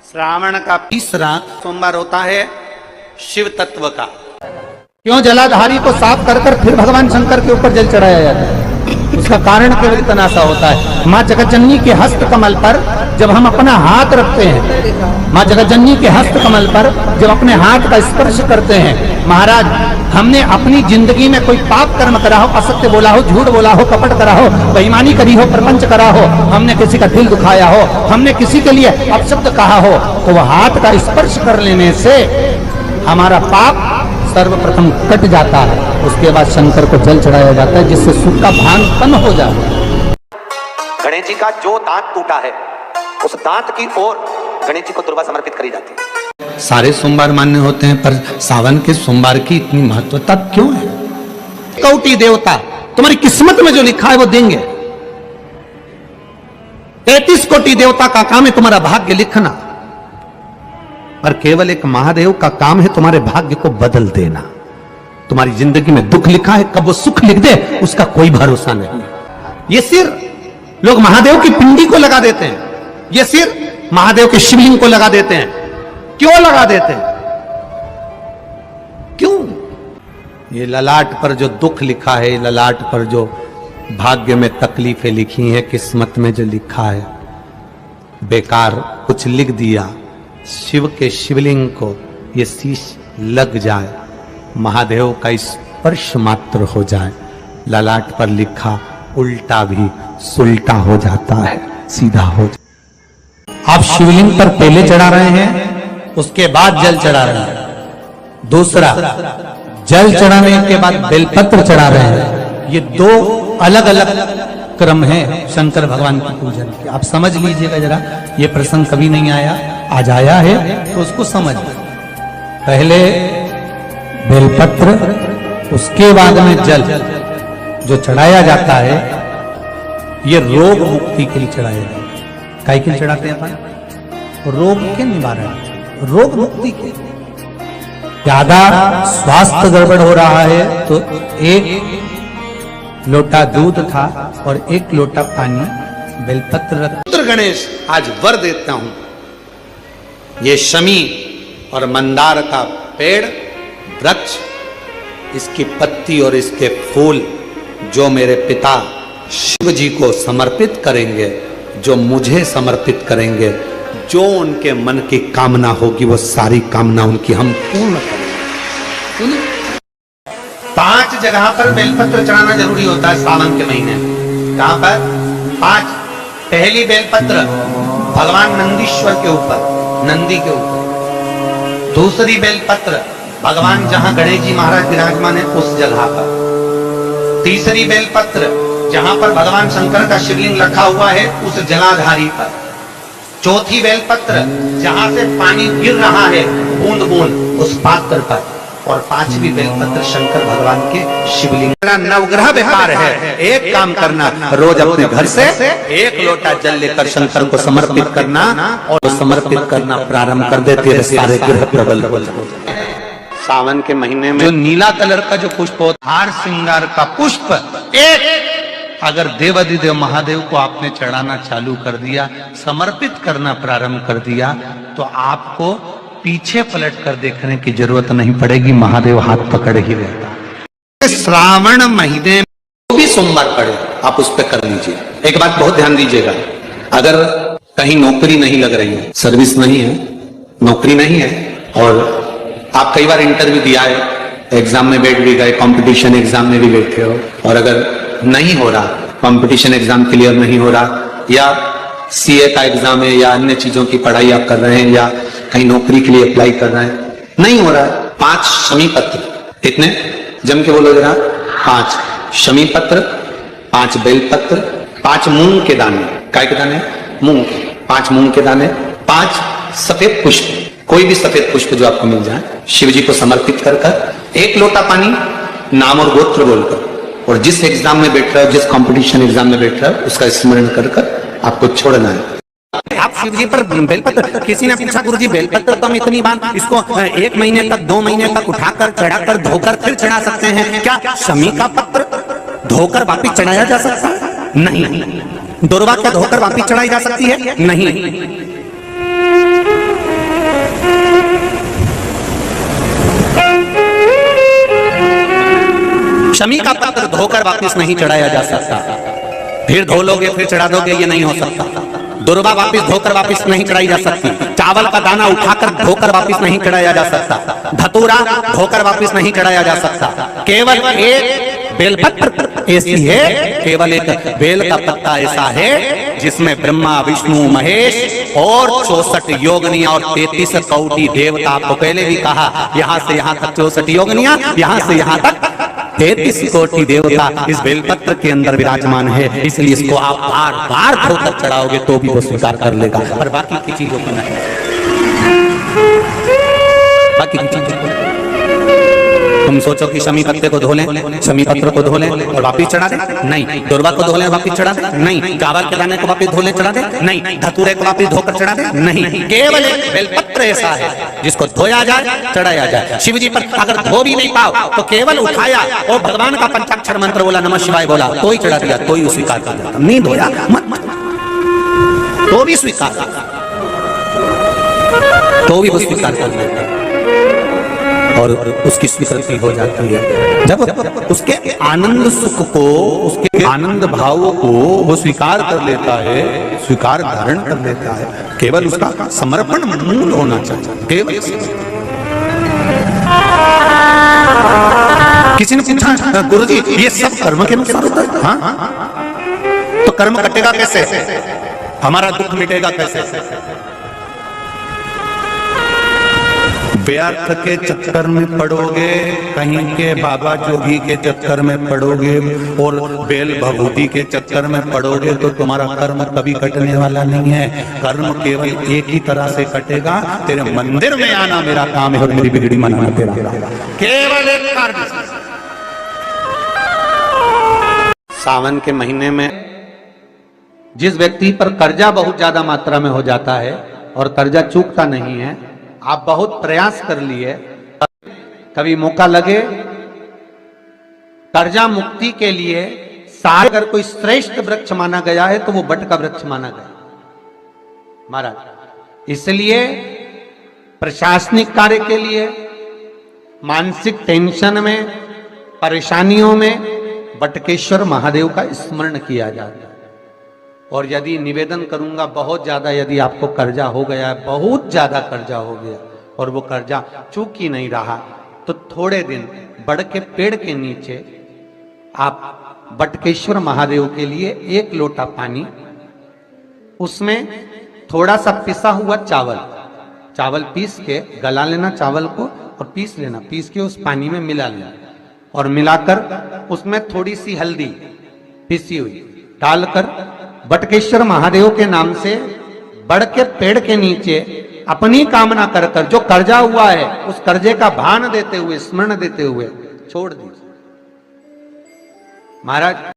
श्रावण का तीसरा सोमवार होता है शिव तत्व का। क्यों जलाधारी को साफ कर कर फिर भगवान शंकर के ऊपर जल चढ़ाया जाता है? उसका कारण केवल इतना सा होता है, माँ जगतजननी के हस्त कमल पर जब हम अपना हाथ रखते हैं, माँ जगतजननी के हस्त कमल पर जब अपने हाथ का स्पर्श करते हैं, महाराज हमने अपनी जिंदगी में कोई पाप कर्म करा हो, असत्य बोला हो, झूठ बोला हो, कपट करा हो, बेईमानी करी हो, प्रपंच करा हो, हमने किसी का दिल दुखाया हो, हमने किसी के लिए अपशब्द कहा हो, तो वह हाथ का स्पर्श कर लेने से हमारा पाप सर्वप्रथम कट जाता है। उसके बाद शंकर को जल चढ़ाया जाता है जिससे सुख का भान उत्पन्न हो जाता है। गणेश जी का जो दांत टूटा है उस दांत की ओर गणेश जी को दुर्वा समर्पित करी जाती है। सारे सोमवार मान्य होते हैं, पर सावन के सोमवार की इतनी महत्वता क्यों है? कौटी देवता तुम्हारी किस्मत में जो लिखा है वो देंगे। 33 कोटि देवता का काम है तुम्हारा भाग्य लिखना, पर केवल एक महादेव का काम है तुम्हारे भाग्य को बदल देना। तुम्हारी जिंदगी में दुख लिखा है, कब वो सुख लिख दे उसका कोई भरोसा नहीं। ये सिर लोग महादेव की पिंडी को लगा देते हैं, ये सिर महादेव के शिवलिंग को लगा देते हैं। क्यों लगा देते हैं? क्यों? ये ललाट पर जो दुख लिखा है, ललाट पर जो भाग्य में तकलीफें लिखी हैं, किस्मत में जो लिखा है, बेकार कुछ लिख दिया, शिव के शिवलिंग को ये शीश लग जाए, महादेव का स्पर्श मात्र हो जाए, ललाट पर लिखा उल्टा भी सुल्टा हो जाता है, सीधा हो जाता। आप शिवलिंग पर पहले चढ़ा रहे हैं, उसके बाद जल चढ़ा रहे हैं। दूसरा, जल चढ़ाने के बाद बेलपत्र चढ़ा रहे हैं। ये दो अलग अलग क्रम है शंकर भगवान की पूजन के। आप समझ लीजिएगा जरा, ये प्रसंग कभी नहीं आया, आज आया है तो उसको समझ। पहले बेलपत्र, उसके बाद में जल जो चढ़ाया जाता है, ये रोग मुक्ति के लिए चढ़ाया जाता है। काय के लिए चढ़ाते हैं अपन? रोग के निवारण, रोग मुक्ति के। ज्यादा स्वास्थ्य गड़बड़ हो रहा है तो एक लोटा दूध था और एक लोटा पानी बेलपत्र रख। पुत्र गणेश आज वर देता हूं, ये शमी और मंदार का पेड़ वृक्ष, इसकी पत्ती और इसके फूल जो मेरे पिता शिव जी को समर्पित करेंगे, जो मुझे समर्पित करेंगे, जो उनके मन की कामना होगी वो सारी कामना उनकी हम पूर्ण करेंगे। 5 जगह पर बेलपत्र चढ़ाना जरूरी होता है सावन के महीने। कहां पर? 5। पहली बेलपत्र भगवान नंदीश्वर के ऊपर, नंदी के ऊपर। दूसरी बेलपत्र भगवान जहां गणेश जी महाराज विराजमान है उस जगह पर। तीसरी बेलपत्र जहां पर भगवान शंकर का शिवलिंग रखा हुआ है उस जलाधारी पर। चौथी बेलपत्र जहां से पानी गिर रहा है बूंद बूंद उस पात्र पर। और 5वीं बेलपत्र शंकर भगवान के शिवलिंग। नवग्रह व्यापार है, एक काम करना, रोज अपने घर से 1 लोटा जल लेकर शंकर को समर्पित करना, और समर्पित करना प्रारंभ कर देते हैं, सारे ग्रह प्रबल हो जाते हैं। सावन के महीने में जो नीला कलर का जो पुष्प होता, हार श्रृंगार का पुष्प, एक अगर देवाधिदेव महादेव को आपने चढ़ाना चालू कर दिया, समर्पित करना प्रारंभ कर दिया, तो आपको पीछे पलट कर देखने की जरूरत नहीं पड़ेगी, महादेव हाथ पकड़ ही रहता है। श्रावण महीने जो भी सोमवार पड़े आप उस पर कर लीजिए। एक बात बहुत ध्यान दीजिएगा, अगर कहीं नौकरी नहीं लग रही है, सर्विस नहीं है, नौकरी नहीं है, और आप कई बार इंटरव्यू दिया है, एग्जाम में बैठ भी गए, कंपटीशन एग्जाम में भी बैठे हो, और अगर नहीं हो रहा, कंपटीशन एग्जाम क्लियर नहीं हो रहा, या सीए का एग्जाम है, या अन्य चीजों की पढ़ाई आप कर रहे हैं, या कहीं नौकरी के लिए अप्लाई कर रहे हैं, नहीं हो रहा है, 5 शमी पत्र, कितने जम के बोलो जरा? 5 शमी पत्र, 5 बेल पत्र, 5 मूंग के दाने। काय के दाने? मूंग के। 5 मूंग के दाने, 5 सफेद पुष्प, कोई भी सफेद पुष्प जो आपको मिल जाए, शिव जी को समर्पित कर कर 1 लोटा पानी, नाम और गोत्र बोलकर, और जिस एग्जाम में बैठ रहे हो, जिस कंपटीशन एग्जाम में बैठ रहे हो, उसका स्मरण कर कर आपको छोड़ना है। आप शिव जी पर बेलपत्र, किसी ने पूछा गुरुजी बेलपत्र तो हम इतनी बार इसको 1 महीने तक 2 महीने तक उठाकर चढ़ाकर धोकर फिर चढ़ा सकते हैं क्या? शमी का पत्र धोकर वापिस चढ़ाया जा सकता है? नहीं। दुर्वा क्या धोकर वापिस चढ़ाई जा सकती है? नहीं। शमी का पत्र धोकर वापस नहीं चढ़ाया जा सकता, फिर धो लोगे फिर चढ़ा दोगे, ये नहीं हो सकता। दुर्वा वापस धोकर वापस नहीं चढ़ाई जा सकती, चावल का दाना उठाकर धोकर वापस नहीं चढ़ाया जा सकता, धतूरा धोकर वापस नहीं चढ़ाया जा सकता। केवल एक बेलपत्र ऐसी है, केवल एक बेल का पत्ता ऐसा है जिसमें ब्रह्मा विष्णु महेश और 64 योगनियां और 33 कौटी देवता, आपको पहले भी कहा, यहां से यहां तक 64 योगनियां, यहां से यहां तक 33 कोटि देवता इस बेलपत्र के अंदर विराजमान है। इसलिए इसको आप बार बार धोकर चढ़ाओगे तो भी वो स्वीकार कर लेगा, और बाकी की चीजों को नहीं, बाकी की चीजों को। तुम सोचो कि शमी पत्ते को धो लें, शमी पत्र को धो लें और वापिस चढ़ा दे, नहीं। दुर्वा को धो लें वापिस चढ़ा दे, नहीं। चावल के दाने को वापिस धो लें चढ़ा दे, नहीं। धतूरे को वापिस धोकर चढ़ा दे, नहीं। केवल एक बेलपत्र ऐसा है जिसको धोया जाए चढ़ाया जाए। शिव जी पर अगर धो भी नहीं पाओ तो केवल उठाया और भगवान का पंचाक्षर मंत्र बोला, नमः शिवाय बोला, तो ही चढ़ा दिया, तो ही स्वीकार कर जाता। नहीं धोया मत, तो भी स्वीकार, तो भी वो स्वीकार कर लेता और उसकी स्वीकृति हो जाती है। जब उसके आनंद सुख को, उसके आनंद भाव को वो स्वीकार कर लेता है, स्वीकार धारण कर लेता है, केवल उसका समर्पण मूल होना चाहिए, केवल। किसी ने पूछा गुरुजी ये सब कर्म के अनुसार होता है? हाँ, तो कर्म कटेगा कैसे, हमारा दुख मिटेगा कैसे? व्यर्थ के चक्कर में पड़ोगे, कहीं के बाबा जोगी के चक्कर में पड़ोगे और बेल भभूति के चक्कर में पड़ोगे तो तुम्हारा कर्म कभी कटने वाला नहीं है। कर्म केवल एक ही तरह से कटेगा, तेरे मंदिर में आना मेरा काम है और मेरी बिगड़ी मनाना तेरा काम, केवल एक कार्य। सावन के महीने में जिस व्यक्ति पर कर्जा बहुत ज्यादा मात्रा में हो जाता है और कर्जा चूकता नहीं है, आप बहुत प्रयास कर लिए, कभी मौका लगे कर्जा मुक्ति के लिए, अगर कोई श्रेष्ठ वृक्ष माना गया है तो वो बट का वृक्ष माना गया महाराज। इसलिए प्रशासनिक कार्य के लिए, मानसिक टेंशन में, परेशानियों में बटकेश्वर महादेव का स्मरण किया जाता है। और यदि निवेदन करूंगा, बहुत ज्यादा यदि आपको कर्जा हो गया है, बहुत ज्यादा कर्जा हो गया और वो कर्जा चूक ही नहीं रहा, तो थोड़े दिन बड़ के पेड़ के नीचे आप बटकेश्वर महादेव के लिए 1 लोटा पानी, उसमें थोड़ा सा पिसा हुआ चावल पीस के गला लेना, चावल को और पीस लेना, पीस के उस पानी में मिला लेना और मिलाकर उसमें थोड़ी सी हल्दी पिसी हुई डालकर बटकेश्वर महादेव के नाम से बड़ के पेड़ के नीचे अपनी कामना कर कर जो कर्जा हुआ है उस कर्जे का भान देते हुए, स्मरण देते हुए छोड़ दीजिए महाराज।